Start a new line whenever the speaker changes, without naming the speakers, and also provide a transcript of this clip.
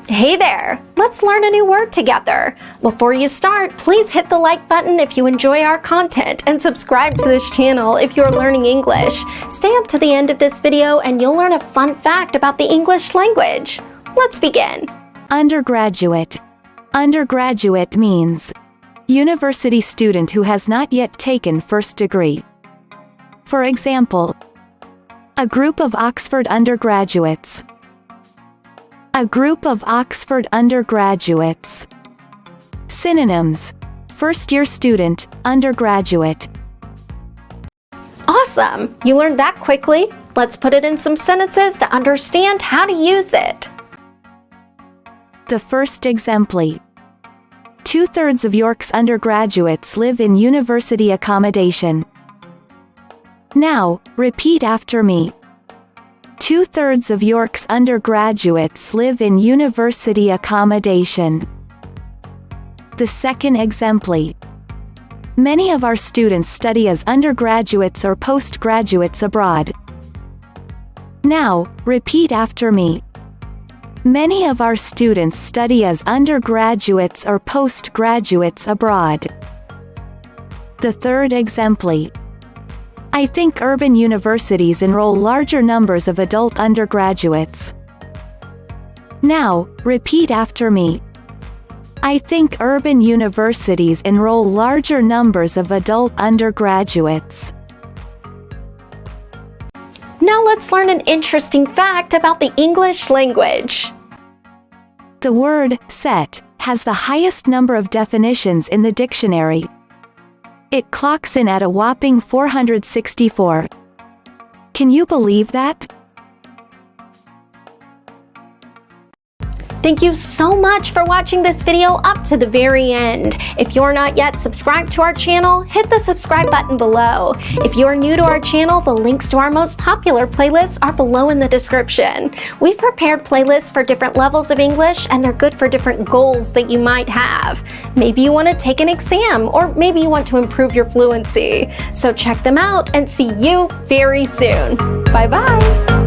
Hey there! Let's learn a new word together. Before you start, please hit the like button if you enjoy our content and subscribe to this channel if you're learning English. Stay up to the end of this video and you'll learn a fun fact about the English language. Let's begin.
Undergraduate. Undergraduate means university student who has not yet taken first degree. For example, a group of Oxford undergraduates. A group of Oxford undergraduates. Synonyms: first-year student, undergraduate.
Awesome! You learned that quickly. Let's put it in some sentences to understand how to use it.
The first exempli. 2/3 of York's undergraduates live in university accommodation. Now, repeat after me. 2/3 of York's undergraduates live in university accommodation. The second exempli. Many of our students study as undergraduates or postgraduates abroad. Now, repeat after me. Many of our students study as undergraduates or postgraduates abroad. The third exempli. I think urban universities enroll larger numbers of adult undergraduates. Now, repeat after me. I think urban universities enroll larger numbers of adult undergraduates.
Now let's learn an interesting fact about the English language.
The word set has the highest number of definitions in the dictionary. It clocks in at a whopping 464. Can you believe that?
Thank you so much for watching this video up to the very end. If you're not yet subscribed to our channel, hit the subscribe button below. If you're new to our channel, the links to our most popular playlists are below in the description. We've prepared playlists for different levels of English, and they're good for different goals that you might have. Maybe you want to take an exam, or maybe you want to improve your fluency. So check them out and see you very soon. Bye-bye.